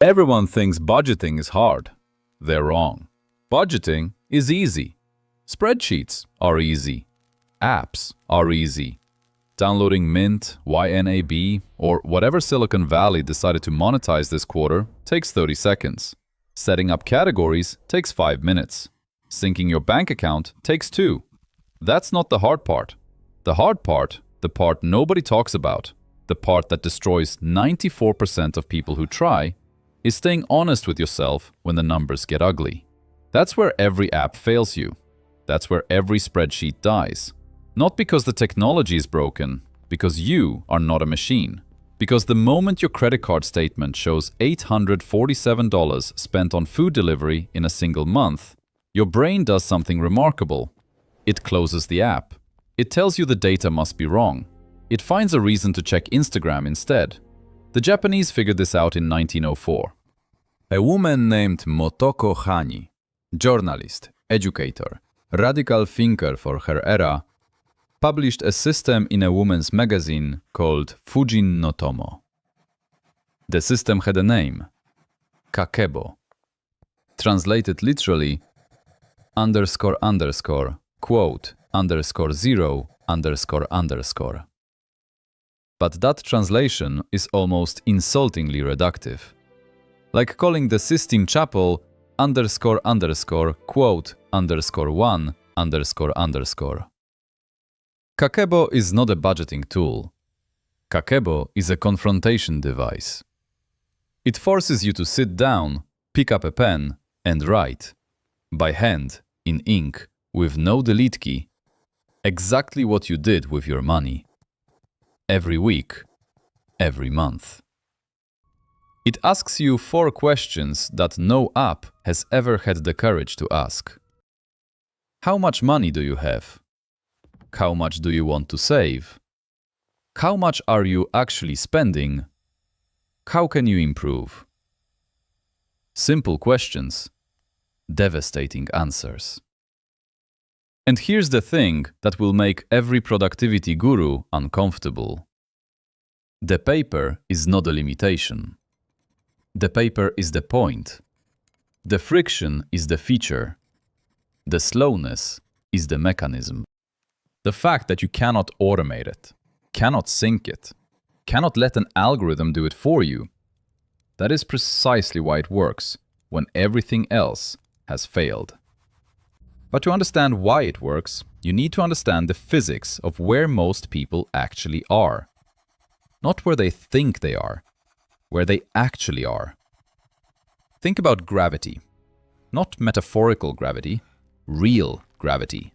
Everyone thinks budgeting is hard. They're wrong. Budgeting is easy. Spreadsheets are easy. Apps are easy. Downloading Mint, YNAB, or whatever Silicon Valley decided to monetize this quarter takes 30 seconds. Setting up categories takes 5 minutes. Syncing your bank account takes 2. That's not the hard part. The hard part, the part nobody talks about, the part that destroys 94% of people who try, is staying honest with yourself when the numbers get ugly. That's where every app fails you. That's where every spreadsheet dies. Not because the technology is broken, because you are not a machine. Because the moment your credit card statement shows $847 spent on food delivery in a single month, your brain does something remarkable. It closes the app. It tells you the data must be wrong. It finds a reason to check Instagram instead. The Japanese figured this out in 1904. A woman named Motoko Hani, journalist, educator, radical thinker for her era, published a system in a woman's magazine called Fujin no Tomo. The system had a name, Kakebo. Translated literally, quote, _0__. But that translation is almost insultingly reductive. Like calling the Sistine Chapel __quote _1__. Kakebo is not a budgeting tool. Kakebo is a confrontation device. It forces you to sit down, pick up a pen, and write, by hand, in ink, with no delete key, exactly what you did with your money. Every week, every month. It asks you 4 questions that no app has ever had the courage to ask. How much money do you have? How much do you want to save? How much are you actually spending? How can you improve? Simple questions, devastating answers. And here's the thing that will make every productivity guru uncomfortable. The paper is not a limitation. The paper is the point. The friction is the feature. The slowness is the mechanism. The fact that you cannot automate it, cannot sync it, cannot let an algorithm do it for you, that is precisely why it works when everything else has failed. But to understand why it works, you need to understand the physics of where most people actually are. Not where they think they are, where they actually are. Think about gravity. Not metaphorical gravity, real gravity.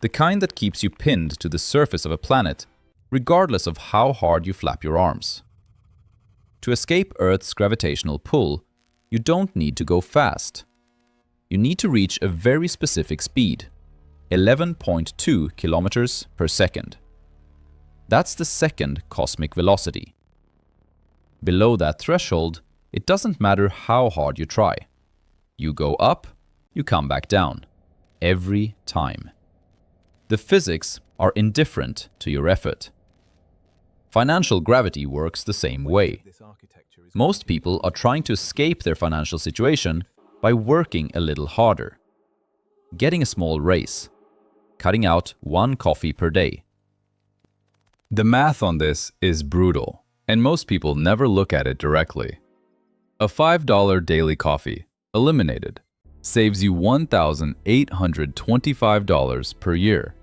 The kind that keeps you pinned to the surface of a planet, regardless of how hard you flap your arms. To escape Earth's gravitational pull, you don't need to go fast. You need to reach a very specific speed, 11.2 kilometers per second. That's the second cosmic velocity. Below that threshold, it doesn't matter how hard you try. You go up, you come back down. Every time. The physics are indifferent to your effort. Financial gravity works the same way. Most people are trying to escape their financial situation by working a little harder. Getting a small raise. Cutting out 1 coffee per day. The math on this is brutal, and most people never look at it directly. A $5 daily coffee, eliminated, saves you $1,825 per year.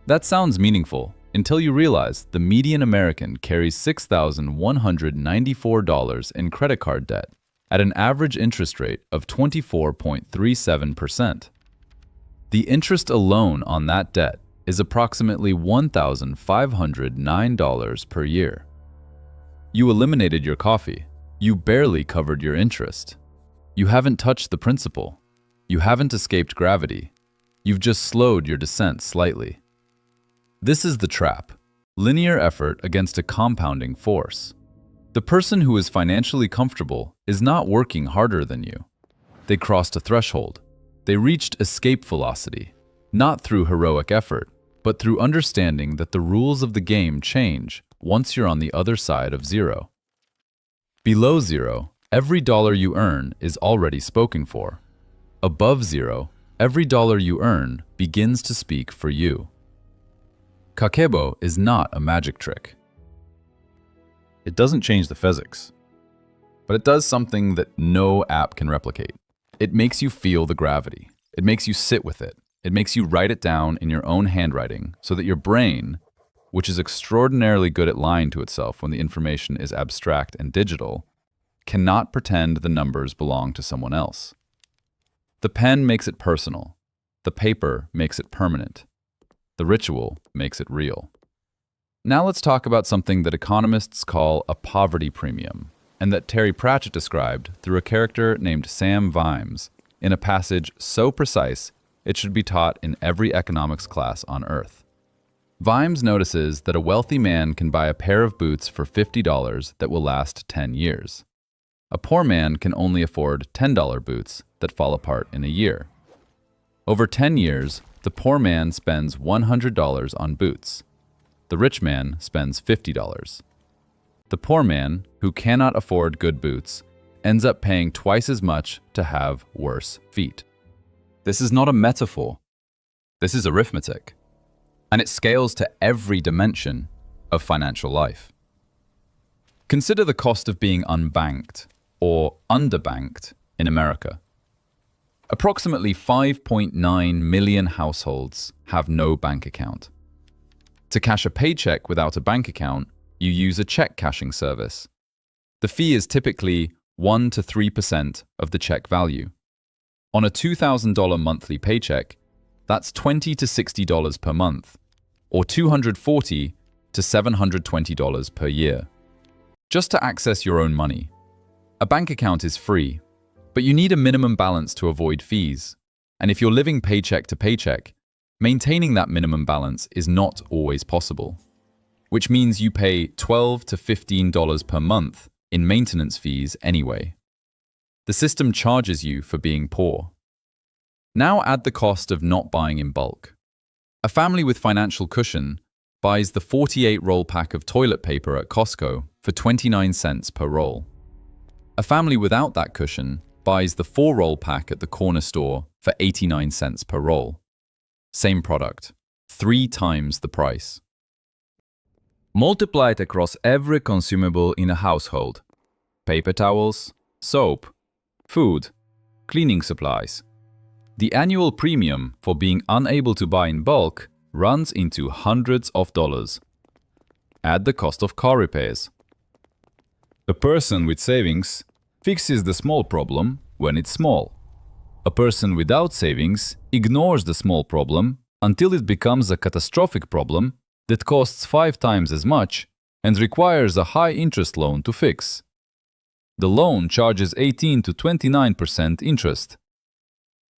That sounds meaningful until you realize the median American carries $6,194 in credit card debt at an average interest rate of 24.37%. The interest alone on that debt is approximately $1,509 per year. You eliminated your coffee. You barely covered your interest. You haven't touched the principal. You haven't escaped gravity. You've just slowed your descent slightly. This is the trap. Linear effort against a compounding force. The person who is financially comfortable is not working harder than you. They crossed a threshold. They reached escape velocity, not through heroic effort, but through understanding that the rules of the game change once you're on the other side of zero. Below zero, Every dollar you earn is already spoken for. Above zero, every dollar you earn begins to speak for you. Kakebo is not a magic trick. It doesn't change the physics, but it does something that no app can replicate. It makes you feel the gravity. It makes you sit with it. It makes you write it down in your own handwriting so that your brain, which is extraordinarily good at lying to itself when the information is abstract and digital, cannot pretend the numbers belong to someone else. The pen makes it personal. The paper makes it permanent. The ritual makes it real. Now let's talk about something that economists call a poverty premium, and that Terry Pratchett described through a character named Sam Vimes in a passage so precise it should be taught in every economics class on Earth. Vimes notices that a wealthy man can buy a pair of boots for $50 that will last 10 years. A poor man can only afford $10 boots that fall apart in a year. Over 10 years, the poor man spends $100 on boots. The rich man spends $50. The poor man, who cannot afford good boots, ends up paying twice as much to have worse feet. This is not a metaphor. This is arithmetic. And it scales to every dimension of financial life. Consider the cost of being unbanked or underbanked in America. Approximately 5.9 million households have no bank account. To cash a paycheck without a bank account, you use a check cashing service. The fee is typically 1 to 3% of the check value. On a $2,000 monthly paycheck, that's $20 to $60 per month, or $240 to $720 per year. Just to access your own money. A bank account is free, but you need a minimum balance to avoid fees. And if you're living paycheck to paycheck, maintaining that minimum balance is not always possible, which means you pay $12 to $15 per month in maintenance fees anyway. The system charges you for being poor. Now add the cost of not buying in bulk. A family with financial cushion buys the 48-roll pack of toilet paper at Costco for 29 cents per roll. A family without that cushion buys the 4-roll pack at the corner store for 89 cents per roll. Same product, 3 times the price. Multiply it across every consumable in a household. Paper towels, soap, food, cleaning supplies. The annual premium for being unable to buy in bulk runs into hundreds of dollars. Add the cost of car repairs. A person with savings fixes the small problem when it's small. A person without savings ignores the small problem until it becomes a catastrophic problem that costs 5 times as much and requires a high-interest loan to fix. The loan charges 18 to 29% interest.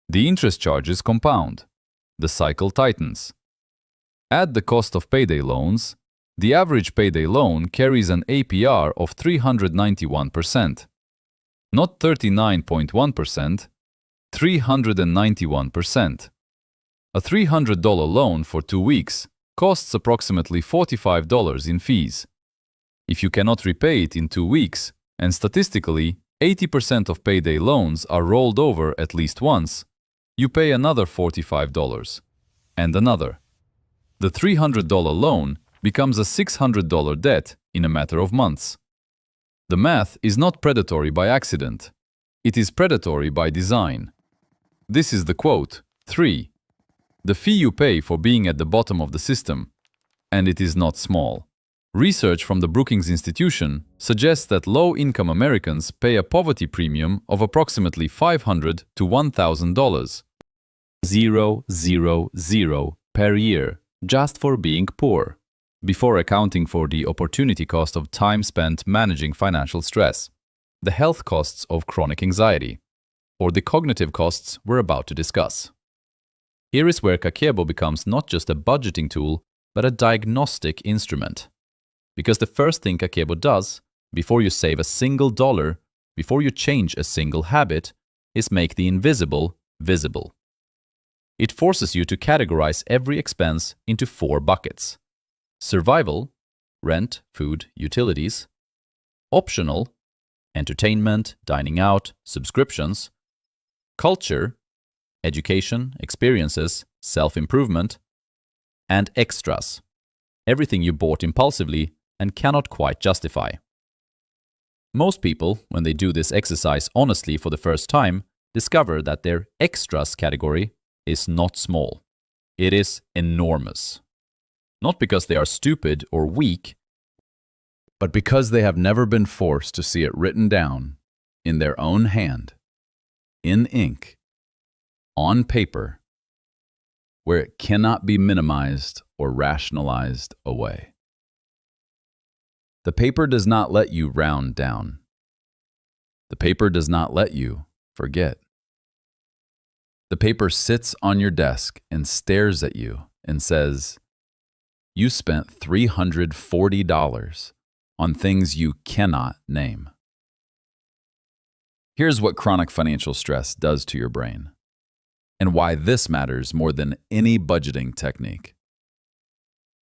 The interest charges compound. The cycle tightens. Add the cost of payday loans. The average payday loan carries an APR of 391%. Not 39.1%, 391%. A $300 loan for 2 weeks costs approximately $45 in fees. If you cannot repay it in 2 weeks, and statistically 80% of payday loans are rolled over at least once, you pay another $45, and another. The $300 loan becomes a $600 debt in a matter of months. The math is not predatory by accident. It is predatory by design. This is the quote 3. The fee you pay for being at the bottom of the system, and it is not small. Research from the Brookings Institution suggests that low-income Americans pay a poverty premium of approximately $500 to $1,000. 000 per year, just for being poor, before accounting for the opportunity cost of time spent managing financial stress, the health costs of chronic anxiety, or the cognitive costs we're about to discuss. Here is where Kakebo becomes not just a budgeting tool, but a diagnostic instrument. Because the first thing Kakebo does, before you save a single dollar, before you change a single habit, is make the invisible visible. It forces you to categorize every expense into 4 buckets. Survival, rent, food, utilities. Optional, entertainment, dining out, subscriptions, culture, education, experiences, self-improvement, and extras, everything you bought impulsively and cannot quite justify. Most people, when they do this exercise honestly for the first time, discover that their extras category is not small. It is enormous. Not because they are stupid or weak, but because they have never been forced to see it written down in their own hand, in ink, on paper, where it cannot be minimized or rationalized away. The paper does not let you round down. The paper does not let you forget. The paper sits on your desk and stares at you and says, "You spent $340 on things you cannot name." Here's what chronic financial stress does to your brain, and why this matters more than any budgeting technique.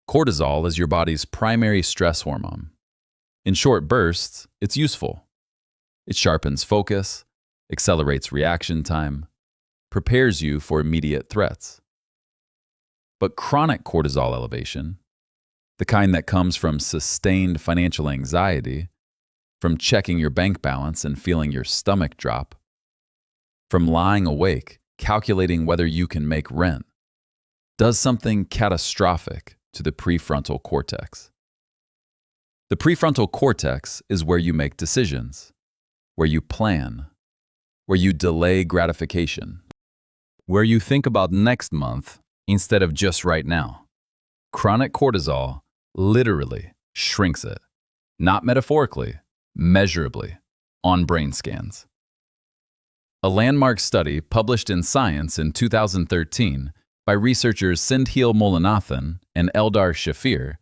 Cortisol is your body's primary stress hormone. In short bursts, it's useful. It sharpens focus, accelerates reaction time, prepares you for immediate threats. But chronic cortisol elevation, the kind that comes from sustained financial anxiety, from checking your bank balance and feeling your stomach drop, from lying awake, calculating whether you can make rent, does something catastrophic to the prefrontal cortex. The prefrontal cortex is where you make decisions, where you plan, where you delay gratification, where you think about next month instead of just right now. Chronic cortisol literally shrinks it, not metaphorically, measurably, on brain scans. A landmark study published in Science in 2013 by researchers Sindhil Molanathan and Eldar Shafir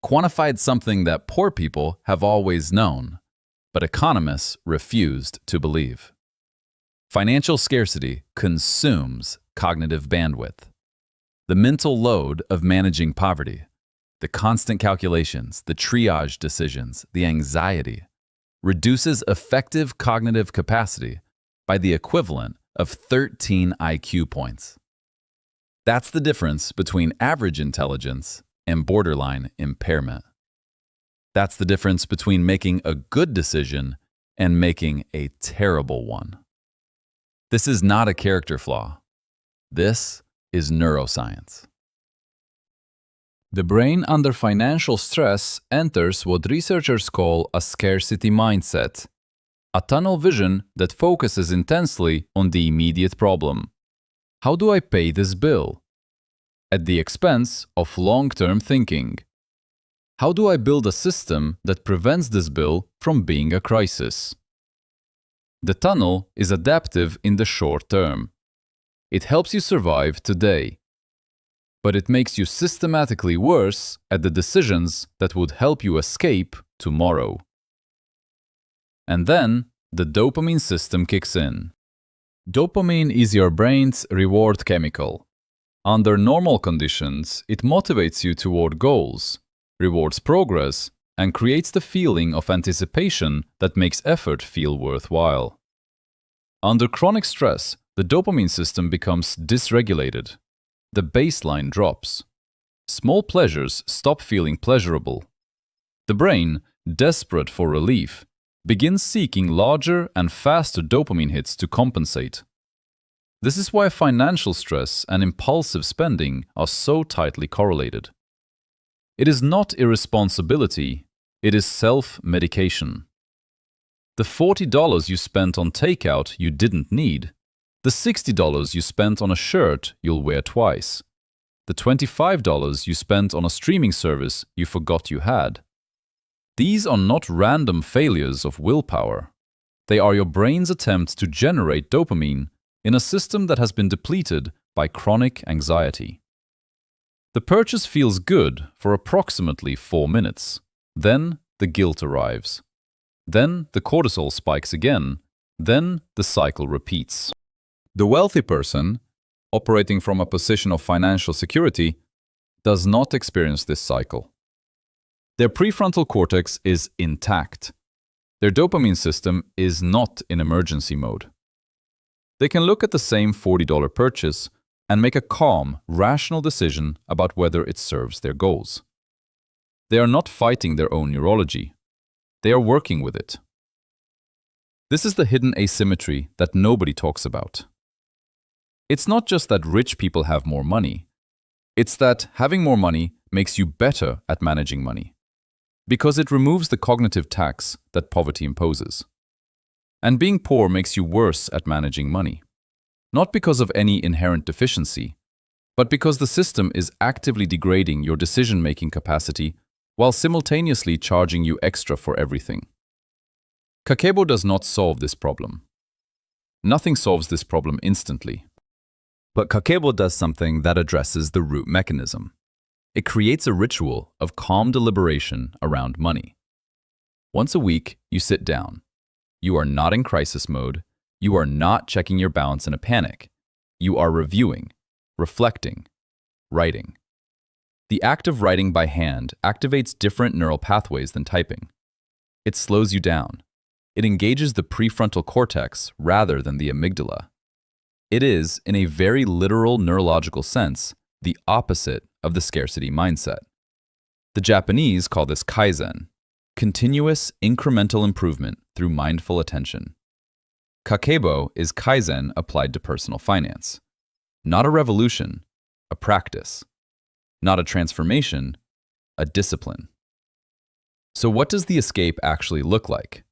quantified something that poor people have always known, but economists refused to believe. Financial scarcity consumes cognitive bandwidth. The mental load of managing poverty, the constant calculations, the triage decisions, the anxiety, reduces effective cognitive capacity by the equivalent of 13 IQ points. That's the difference between average intelligence and borderline impairment. That's the difference between making a good decision and making a terrible one. This is not a character flaw. This is neuroscience. The brain under financial stress enters what researchers call a scarcity mindset, a tunnel vision that focuses intensely on the immediate problem. How do I pay this bill? At the expense of long-term thinking. How do I build a system that prevents this bill from being a crisis? The tunnel is adaptive in the short term. It helps you survive today, but it makes you systematically worse at the decisions that would help you escape tomorrow. And then the dopamine system kicks in. Dopamine is your brain's reward chemical. Under normal conditions, it motivates you toward goals, rewards progress, and creates the feeling of anticipation that makes effort feel worthwhile. Under chronic stress, the dopamine system becomes dysregulated. The baseline drops. Small pleasures stop feeling pleasurable. The brain, desperate for relief, begins seeking larger and faster dopamine hits to compensate. This is why financial stress and impulsive spending are so tightly correlated. It is not irresponsibility, it is self-medication. The $40 you spent on takeout you didn't need, the $60 you spent on a shirt you'll wear twice, the $25 you spent on a streaming service you forgot you had. These are not random failures of willpower. They are your brain's attempt to generate dopamine in a system that has been depleted by chronic anxiety. The purchase feels good for approximately 4 minutes. Then the guilt arrives. Then the cortisol spikes again. Then the cycle repeats. The wealthy person, operating from a position of financial security, does not experience this cycle. Their prefrontal cortex is intact. Their dopamine system is not in emergency mode. They can look at the same $40 purchase and make a calm, rational decision about whether it serves their goals. They are not fighting their own neurology. They are working with it. This is the hidden asymmetry that nobody talks about. It's not just that rich people have more money. It's that having more money makes you better at managing money, because it removes the cognitive tax that poverty imposes. And being poor makes you worse at managing money, not because of any inherent deficiency, but because the system is actively degrading your decision-making capacity while simultaneously charging you extra for everything. Kakebo does not solve this problem. Nothing solves this problem instantly. But Kakebo does something that addresses the root mechanism. It creates a ritual of calm deliberation around money. Once a week, you sit down. You are not in crisis mode. You are not checking your balance in a panic. You are reviewing, reflecting, writing. The act of writing by hand activates different neural pathways than typing. It slows you down. It engages the prefrontal cortex rather than the amygdala. It is, in a very literal neurological sense, the opposite of the scarcity mindset. The Japanese call this kaizen, continuous incremental improvement through mindful attention. Kakebo is kaizen applied to personal finance. Not a revolution, a practice. Not a transformation, a discipline. So what does the escape actually look like?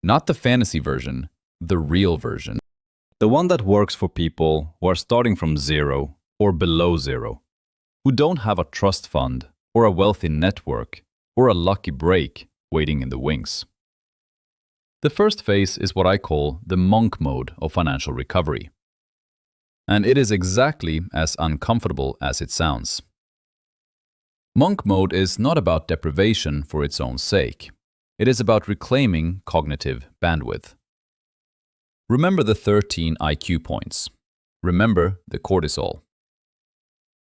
Not the fantasy version, the real version. The one that works for people who are starting from zero or below zero, who don't have a trust fund or a wealthy network or a lucky break waiting in the wings. The first phase is what I call the monk mode of financial recovery. And it is exactly as uncomfortable as it sounds. Monk mode is not about deprivation for its own sake. It is about reclaiming cognitive bandwidth. Remember the 13 IQ points. Remember the cortisol.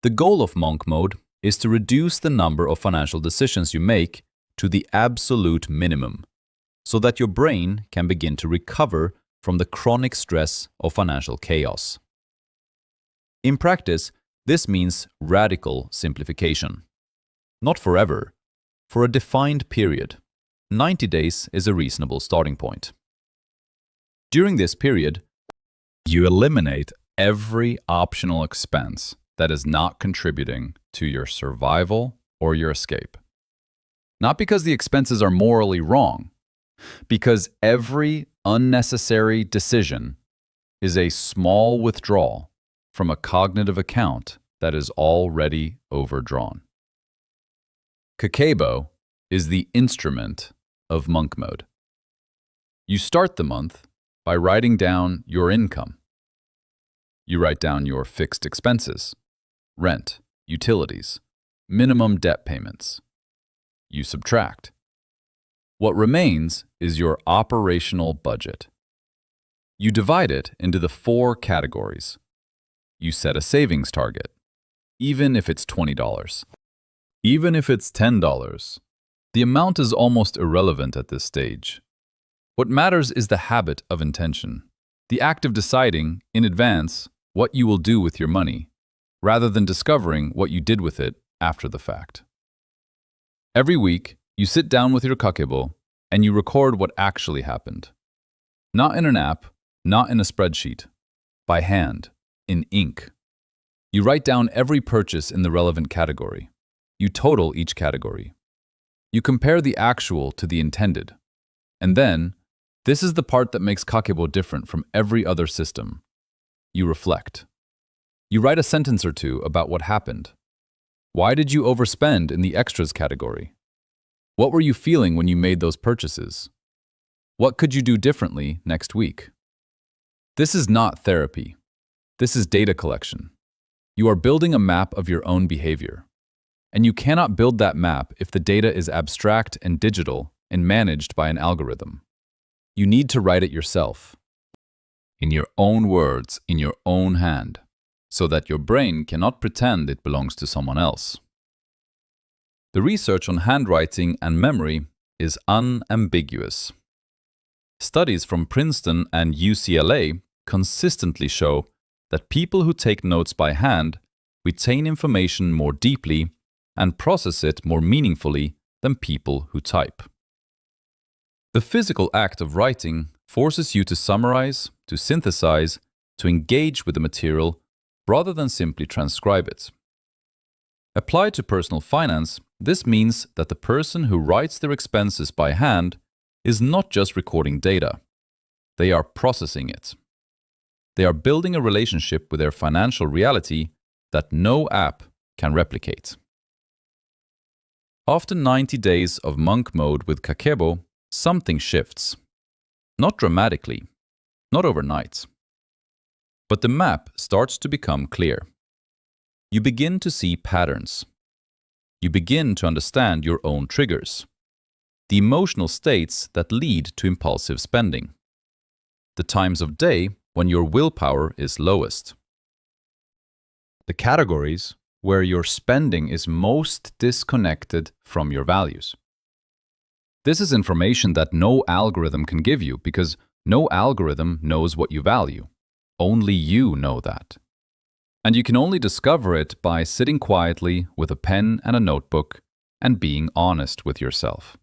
The goal of monk mode is to reduce the number of financial decisions you make to the absolute minimum, so that your brain can begin to recover from the chronic stress of financial chaos. In practice, this means radical simplification. Not forever, for a defined period. 90 days is a reasonable starting point. During this period, you eliminate every optional expense that is not contributing to your survival or your escape. Not because the expenses are morally wrong, because every unnecessary decision is a small withdrawal from a cognitive account that is already overdrawn. Kakebo is the instrument of monk mode. You start the month by writing down your income. You write down your fixed expenses, rent, utilities, minimum debt payments. You subtract. What remains is your operational budget. You divide it into the 4 categories. You set a savings target, even if it's $20. Even if it's $10, the amount is almost irrelevant at this stage. What matters is the habit of intention, the act of deciding in advance what you will do with your money, rather than discovering what you did with it after the fact. Every week, you sit down with your Kakebo and you record what actually happened. Not in an app, not in a spreadsheet, by hand, in ink. You write down every purchase in the relevant category. You total each category. You compare the actual to the intended. And then, this is the part that makes Kakebo different from every other system. You reflect. You write a sentence or two about what happened. Why did you overspend in the extras category? What were you feeling when you made those purchases? What could you do differently next week? This is not therapy. This is data collection. You are building a map of your own behavior. And you cannot build that map if the data is abstract and digital and managed by an algorithm. You need to write it yourself, in your own words, in your own hand, so that your brain cannot pretend it belongs to someone else. The research on handwriting and memory is unambiguous. Studies from Princeton and UCLA consistently show that people who take notes by hand retain information more deeply and process it more meaningfully than people who type. The physical act of writing forces you to summarize, to synthesize, to engage with the material rather than simply transcribe it. Applied to personal finance, this means that the person who writes their expenses by hand is not just recording data. They are processing it. They are building a relationship with their financial reality that no app can replicate. After 90 days of monk mode with Kakebo, something shifts. Not dramatically, not overnight. But the map starts to become clear. You begin to see patterns. You begin to understand your own triggers, the emotional states that lead to impulsive spending, the times of day when your willpower is lowest, the categories where your spending is most disconnected from your values. This is information that no algorithm can give you because no algorithm knows what you value. Only you know that. And you can only discover it by sitting quietly with a pen and a notebook and being honest with yourself.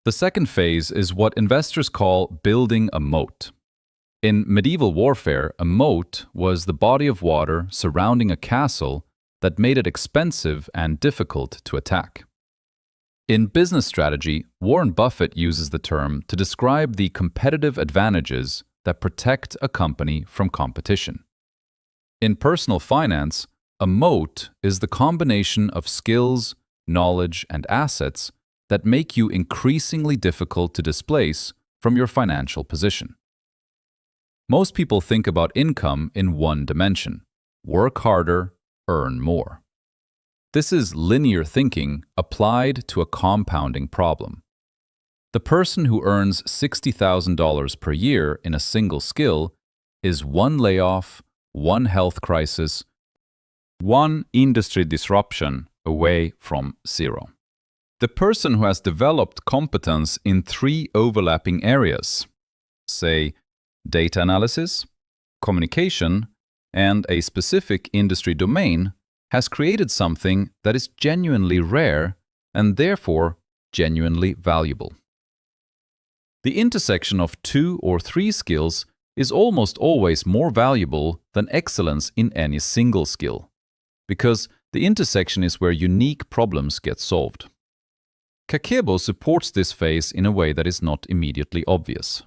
The second phase is what investors call building a moat. In medieval warfare, a moat was the body of water surrounding a castle that made it expensive and difficult to attack. In business strategy, Warren Buffett uses the term to describe the competitive advantages that protect a company from competition. In personal finance, a moat is the combination of skills, knowledge, and assets that make you increasingly difficult to displace from your financial position. Most people think about income in one dimension: work harder, earn more. This is linear thinking applied to a compounding problem. The person who earns $60,000 per year in a single skill is one layoff, one health crisis, one industry disruption away from zero. The person who has developed competence in 3 overlapping areas, say data analysis, communication, and a specific industry domain, has created something that is genuinely rare and therefore genuinely valuable. The intersection of 2 or 3 skills is almost always more valuable than excellence in any single skill, because the intersection is where unique problems get solved. Kakebo supports this phase in a way that is not immediately obvious.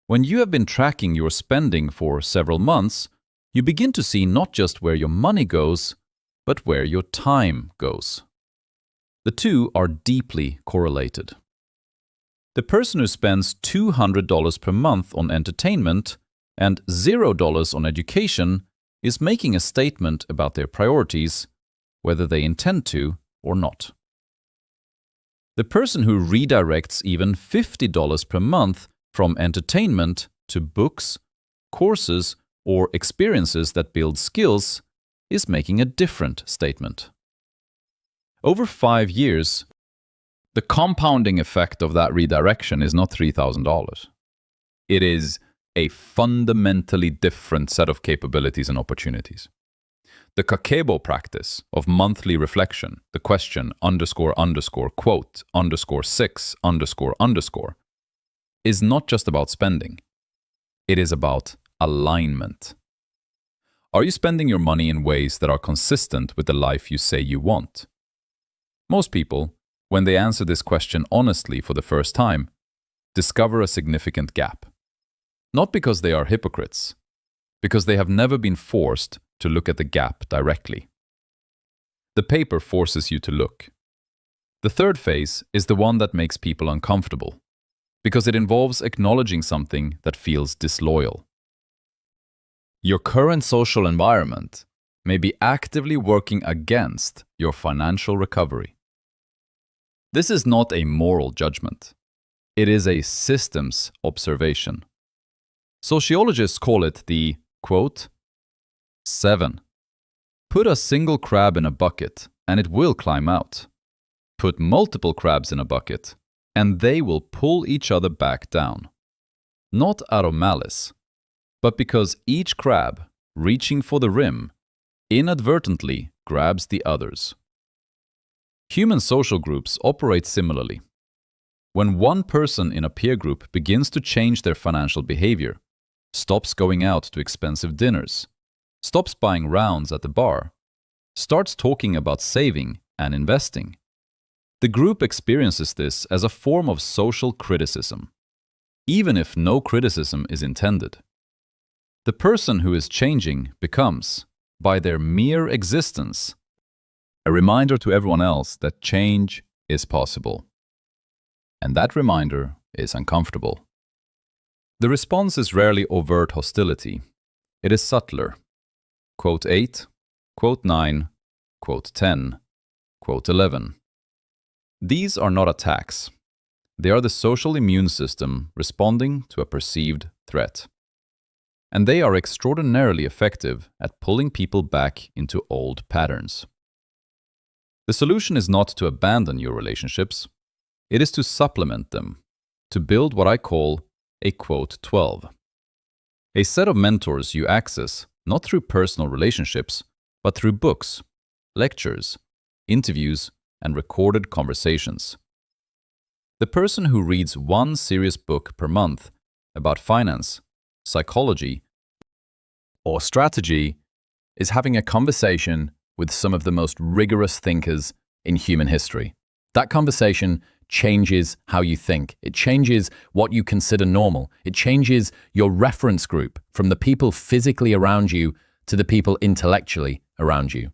When you have been tracking your spending for several months, you begin to see not just where your money goes, but where your time goes. The two are deeply correlated. The person who spends $200 per month on entertainment and $0 on education is making a statement about their priorities, whether they intend to or not. The person who redirects even $50 per month from entertainment to books, courses, or experiences that build skills is making a different statement. Over 5 years, the compounding effect of that redirection is not $3,000. It is a fundamentally different set of capabilities and opportunities. The Kakebo practice of monthly reflection, the question quote _6 _, is not just about spending. It is about alignment. Are you spending your money in ways that are consistent with the life you say you want? Most people, when they answer this question honestly for the first time, discover a significant gap. Not because they are hypocrites, because they have never been forced to look at the gap directly. The paper forces you to look. The third phase is the one that makes people uncomfortable, because it involves acknowledging something that feels disloyal. Your current social environment may be actively working against your financial recovery. This is not a moral judgment. It is a systems observation. Sociologists call it the, quote, 7. Put a single crab in a bucket and it will climb out. Put multiple crabs in a bucket and they will pull each other back down. Not out of malice, but because each crab, reaching for the rim, inadvertently grabs the others. Human social groups operate similarly. When one person in a peer group begins to change their financial behavior, stops going out to expensive dinners, stops buying rounds at the bar, starts talking about saving and investing, the group experiences this as a form of social criticism, even if no criticism is intended. The person who is changing becomes, by their mere existence, a reminder to everyone else that change is possible. And that reminder is uncomfortable. The response is rarely overt hostility. It is subtler. Quote 8, quote 9, quote 10, quote 11. These are not attacks. They are the social immune system responding to a perceived threat. And they are extraordinarily effective at pulling people back into old patterns. The solution is not to abandon your relationships. It is to supplement them, to build what I call a quote 12. A set of mentors you access not through personal relationships, but through books, lectures, interviews, and recorded conversations. The person who reads one serious book per month about finance, psychology, or strategy is having a conversation with some of the most rigorous thinkers in human history. That conversation changes how you think. It changes what you consider normal. It changes your reference group from the people physically around you to the people intellectually around you.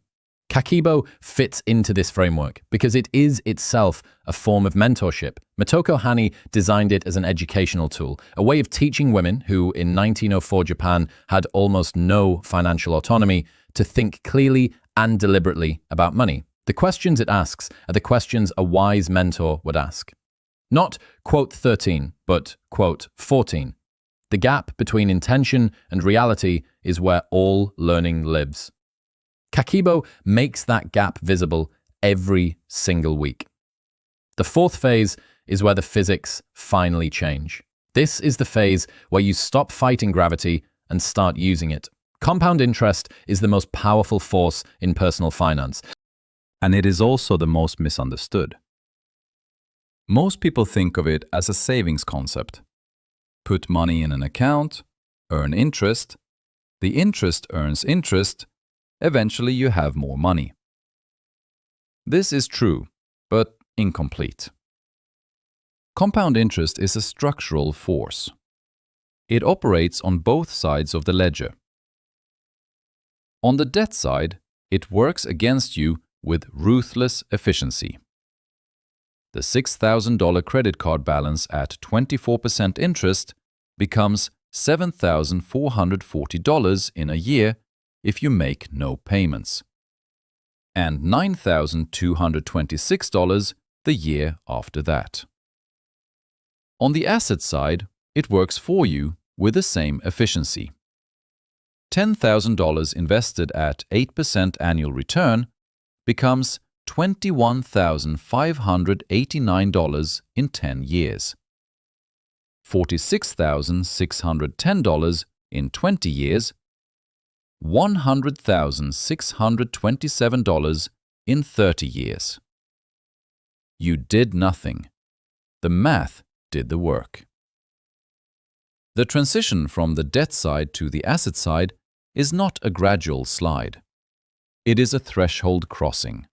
Kakebo fits into this framework because it is itself a form of mentorship. Motoko Hani designed it as an educational tool, a way of teaching women who, in 1904 Japan, had almost no financial autonomy, to think clearly and deliberately about money. The questions it asks are the questions a wise mentor would ask. Not quote 13, but quote 14. The gap between intention and reality is where all learning lives. Kakebo makes that gap visible every single week. The fourth phase is where the physics finally change. This is the phase where you stop fighting gravity and start using it. Compound interest is the most powerful force in personal finance, and it is also the most misunderstood. Most people think of it as a savings concept. Put money in an account, earn interest, the interest earns interest, eventually you have more money. This is true, but incomplete. Compound interest is a structural force. It operates on both sides of the ledger. On the debt side, it works against you with ruthless efficiency. The $6,000 credit card balance at 24% interest becomes $7,440 in a year if you make no payments, and $9,226 the year after that. On the asset side, it works for you with the same efficiency. $10,000 invested at 8% annual return becomes $21,589 in 10 years, $46,610 in 20 years, $100,627 in 30 years. You did nothing. The math did the work. The transition from the debt side to the asset side is not a gradual slide. It is a threshold crossing.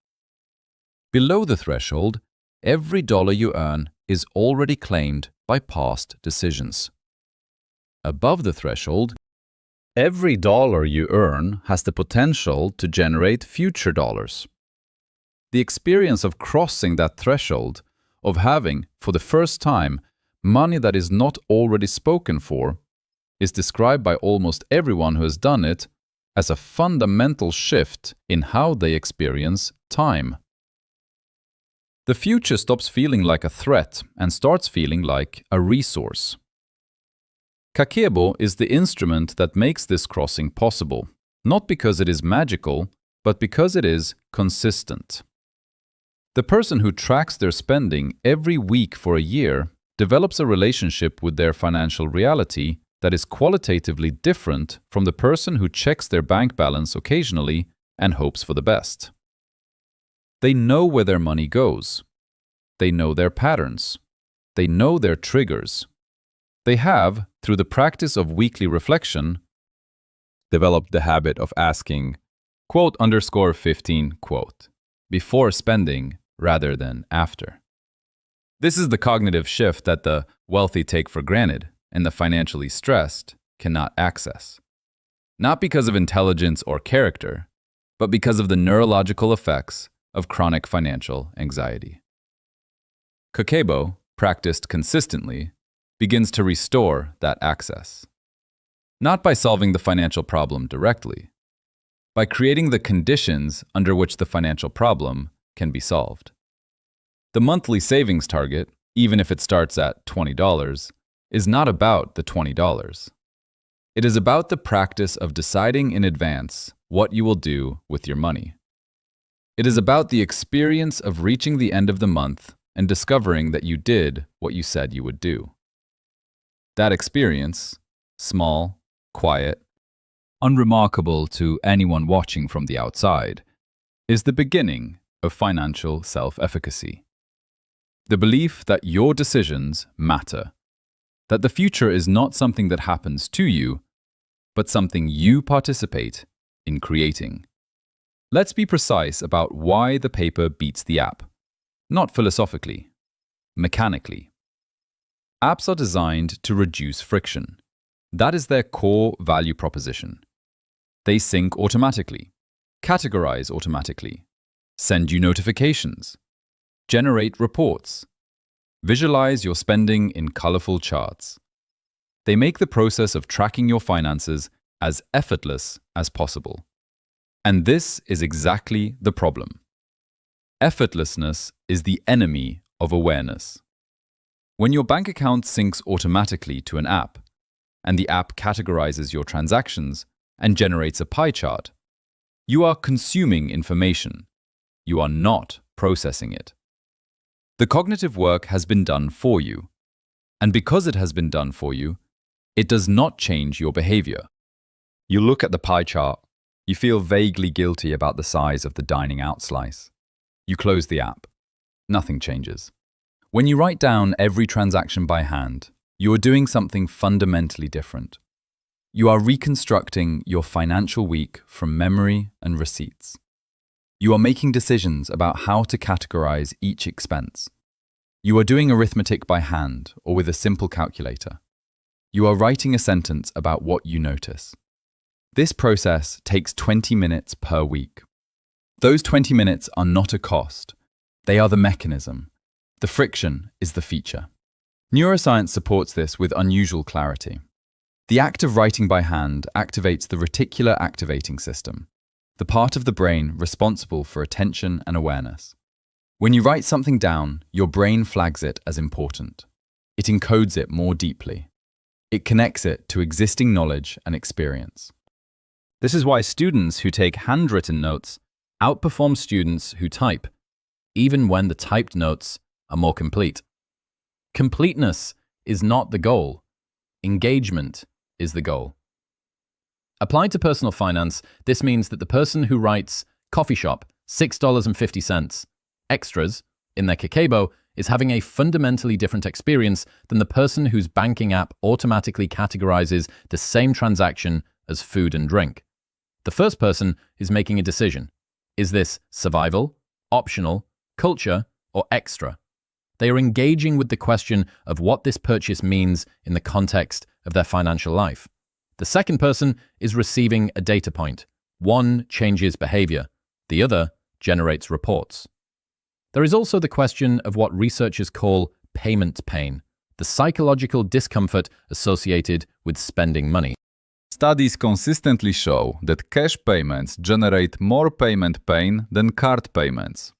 Below the threshold, every dollar you earn is already claimed by past decisions. Above the threshold, every dollar you earn has the potential to generate future dollars. The experience of crossing that threshold, of having, for the first time, money that is not already spoken for, is described by almost everyone who has done it as a fundamental shift in how they experience time. The future stops feeling like a threat and starts feeling like a resource. Kakebo is the instrument that makes this crossing possible, not because it is magical, but because it is consistent. The person who tracks their spending every week for a year develops a relationship with their financial reality that is qualitatively different from the person who checks their bank balance occasionally and hopes for the best. They know where their money goes. They know their patterns. They know their triggers. They have, through the practice of weekly reflection, developed the habit of asking, quote_15, before spending rather than after. This is the cognitive shift that the wealthy take for granted and the financially stressed cannot access. Not because of intelligence or character, but because of the neurological effects of chronic financial anxiety. Kakebo, practiced consistently, begins to restore that access. Not by solving the financial problem directly, by creating the conditions under which the financial problem can be solved. The monthly savings target, even if it starts at $20, is not about the $20. It is about the practice of deciding in advance what you will do with your money. It is about the experience of reaching the end of the month and discovering that you did what you said you would do. That experience, small, quiet, unremarkable to anyone watching from the outside, is the beginning of financial self-efficacy. The belief that your decisions matter, that the future is not something that happens to you, but something you participate in creating. Let's be precise about why the paper beats the app. Not philosophically, mechanically. Apps are designed to reduce friction. That is their core value proposition. They sync automatically, categorize automatically, send you notifications, generate reports, visualize your spending in colorful charts. They make the process of tracking your finances as effortless as possible. And this is exactly the problem. Effortlessness is the enemy of awareness. When your bank account syncs automatically to an app, and the app categorizes your transactions and generates a pie chart, you are consuming information. You are not processing it. The cognitive work has been done for you. And because it has been done for you, it does not change your behavior. You look at the pie chart. You feel vaguely guilty about the size of the dining out slice. You close the app. Nothing changes. When you write down every transaction by hand, you are doing something fundamentally different. You are reconstructing your financial week from memory and receipts. You are making decisions about how to categorize each expense. You are doing arithmetic by hand or with a simple calculator. You are writing a sentence about what you notice. This process takes 20 minutes per week. Those 20 minutes are not a cost. They are the mechanism. The friction is the feature. Neuroscience supports this with unusual clarity. The act of writing by hand activates the reticular activating system, the part of the brain responsible for attention and awareness. When you write something down, your brain flags it as important. It encodes it more deeply. It connects it to existing knowledge and experience. This is why students who take handwritten notes outperform students who type, even when the typed notes are more complete. Completeness is not the goal. Engagement is the goal. Applied to personal finance, this means that the person who writes coffee shop, $6.50, extras in their Kakebo is having a fundamentally different experience than the person whose banking app automatically categorizes the same transaction as food and drink. The first person is making a decision. Is this survival, optional, culture, or extra? They are engaging with the question of what this purchase means in the context of their financial life. The second person is receiving a data point. One changes behavior, the other generates reports. There is also the question of what researchers call payment pain, the psychological discomfort associated with spending money. Studies consistently show that cash payments generate more payment pain than card payments.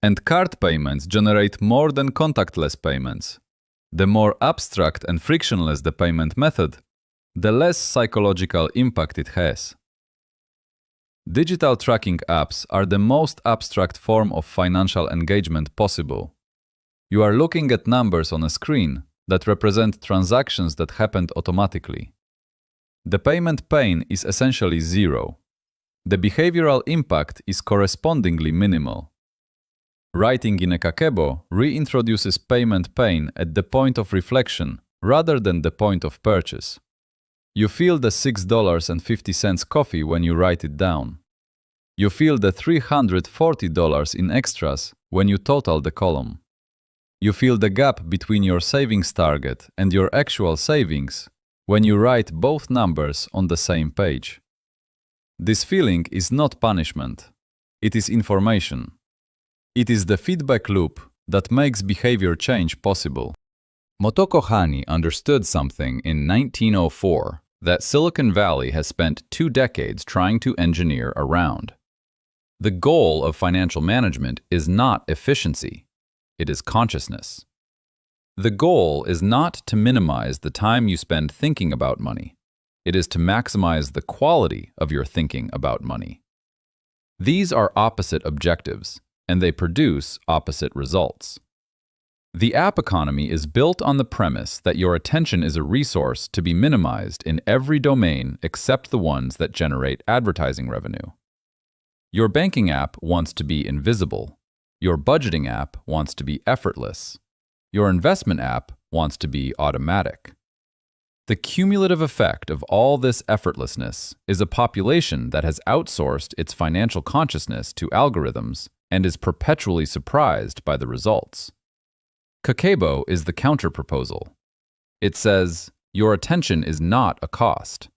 And card payments generate more than contactless payments. The more abstract and frictionless the payment method, the less psychological impact it has. Digital tracking apps are the most abstract form of financial engagement possible. You are looking at numbers on a screen that represent transactions that happened automatically. The payment pain is essentially zero. The behavioral impact is correspondingly minimal. Writing in a Kakebo reintroduces payment pain at the point of reflection rather than the point of purchase. You feel the $6.50 coffee when you write it down. You feel the $340 in extras when you total the column. You feel the gap between your savings target and your actual savings when you write both numbers on the same page. This feeling is not punishment. It is information. It is the feedback loop that makes behavior change possible. Motoko Hani understood something in 1904 that Silicon Valley has spent 2 decades trying to engineer around. The goal of financial management is not efficiency. It is consciousness. The goal is not to minimize the time you spend thinking about money. It is to maximize the quality of your thinking about money. These are opposite objectives, and they produce opposite results. The app economy is built on the premise that your attention is a resource to be minimized in every domain except the ones that generate advertising revenue. Your banking app wants to be invisible. Your budgeting app wants to be effortless. Your investment app wants to be automatic. The cumulative effect of all this effortlessness is a population that has outsourced its financial consciousness to algorithms and is perpetually surprised by the results. Kakebo is the counterproposal. It says, your attention is not a cost.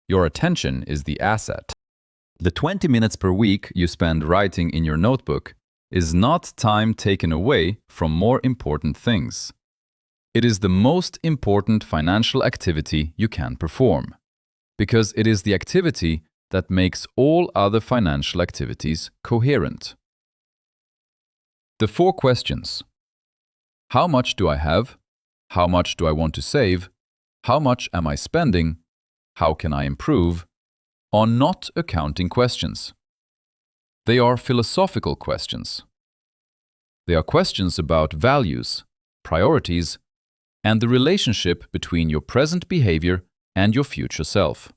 Your attention is the asset. The 20 minutes per week you spend writing in your notebook is not time taken away from more important things. It is the most important financial activity you can perform, because it is the activity that makes all other financial activities coherent. The 4 questions. How much do I have? How much do I want to save? How much am I spending? How can I improve? Are not accounting questions. They are philosophical questions. They are questions about values, priorities, and the relationship between your present behavior and your future self.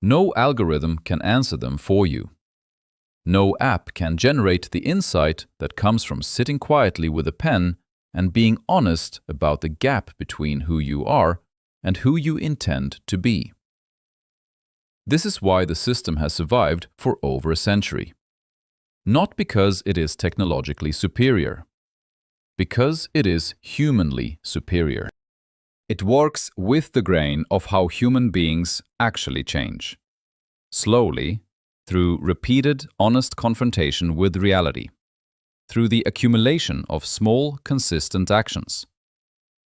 No algorithm can answer them for you. No app can generate the insight that comes from sitting quietly with a pen and being honest about the gap between who you are and who you intend to be. This is why the system has survived for over a century. Not because it is technologically superior, because it is humanly superior. It works with the grain of how human beings actually change. Slowly, through repeated, honest confrontation with reality. Through the accumulation of small, consistent actions.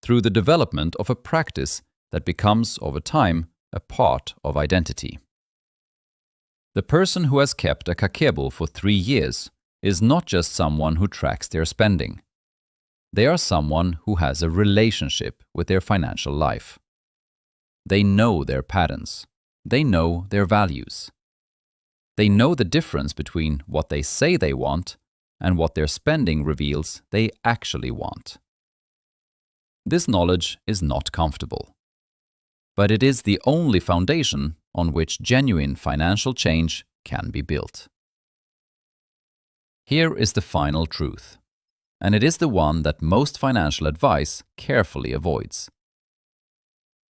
Through the development of a practice that becomes, over time, a part of identity. The person who has kept a Kakebo for 3 years is not just someone who tracks their spending. They are someone who has a relationship with their financial life. They know their patterns. They know their values. They know the difference between what they say they want and what their spending reveals they actually want. This knowledge is not comfortable, but it is the only foundation on which genuine financial change can be built. Here is the final truth, and it is the one that most financial advice carefully avoids.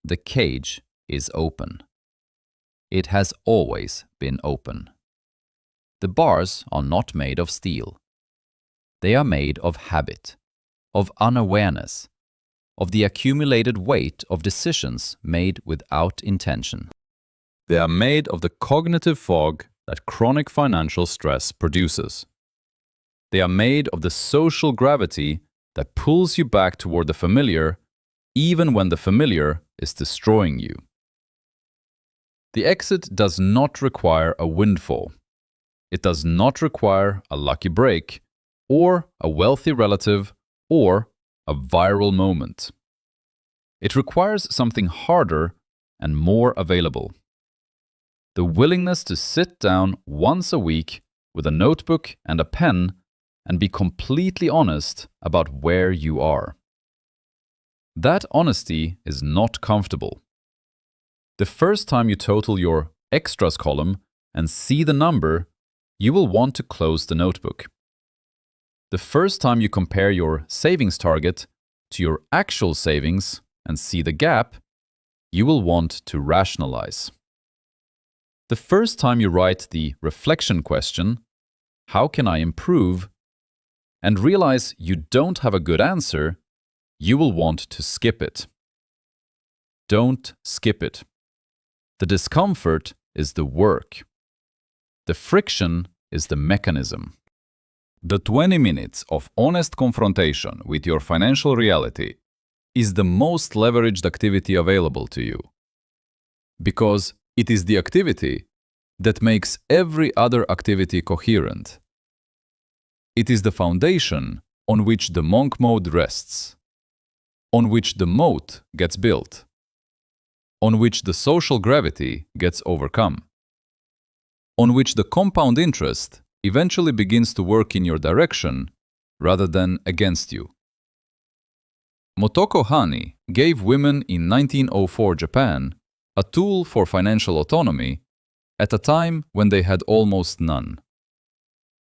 The cage is open. It has always been open. The bars are not made of steel. They are made of habit, of unawareness, of the accumulated weight of decisions made without intention. They are made of the cognitive fog that chronic financial stress produces. They are made of the social gravity that pulls you back toward the familiar, even when the familiar is destroying you. The exit does not require a windfall. It does not require a lucky break, or a wealthy relative, or a viral moment. It requires something harder and more available. The willingness to sit down once a week with a notebook and a pen and be completely honest about where you are. That honesty is not comfortable. The first time you total your extras column and see the number, you will want to close the notebook. The first time you compare your savings target to your actual savings and see the gap, you will want to rationalize. The first time you write the reflection question, how can I improve, and realize you don't have a good answer, you will want to skip it. Don't skip it. The discomfort is the work. The friction is the mechanism. The 20 minutes of honest confrontation with your financial reality is the most leveraged activity available to you. Because it is the activity that makes every other activity coherent. It is the foundation on which the monk mode rests, on which the moat gets built, on which the social gravity gets overcome, on which the compound interest eventually begins to work in your direction rather than against you. Motoko Hani gave women in 1904 Japan a tool for financial autonomy at a time when they had almost none.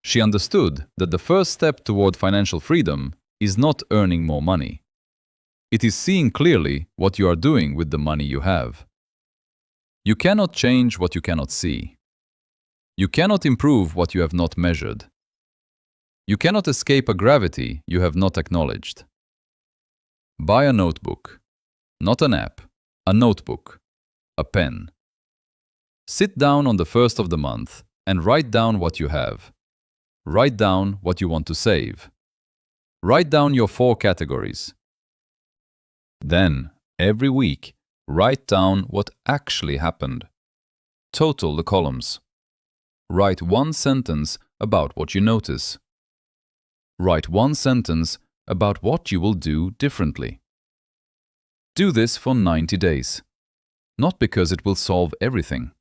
She understood that the first step toward financial freedom is not earning more money. It is seeing clearly what you are doing with the money you have. You cannot change what you cannot see. You cannot improve what you have not measured. You cannot escape a gravity you have not acknowledged. Buy a notebook, not an app, a notebook, a pen. Sit down on the first of the month and write down what you have. Write down what you want to save. Write down your 4 categories. Then, every week, write down what actually happened. Total the columns. Write 1 sentence about what you notice. Write 1 sentence about what you will do differently. Do this for 90 days. Not because it will solve everything,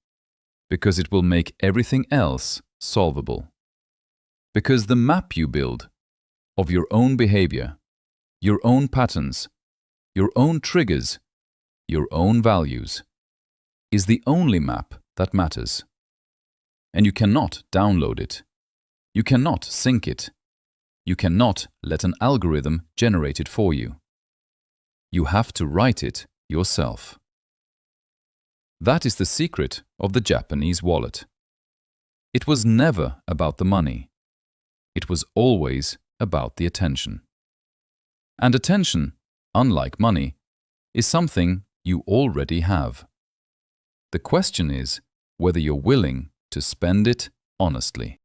because it will make everything else solvable. Because the map you build of your own behavior, your own patterns, your own triggers, your own values, is the only map that matters. And you cannot download it. You cannot sync it. You cannot let an algorithm generate it for you. You have to write it yourself. That is the secret of the Japanese wallet. It was never about the money. It was always about the attention. And attention, unlike money, is something you already have. The question is whether you're willing to spend it honestly.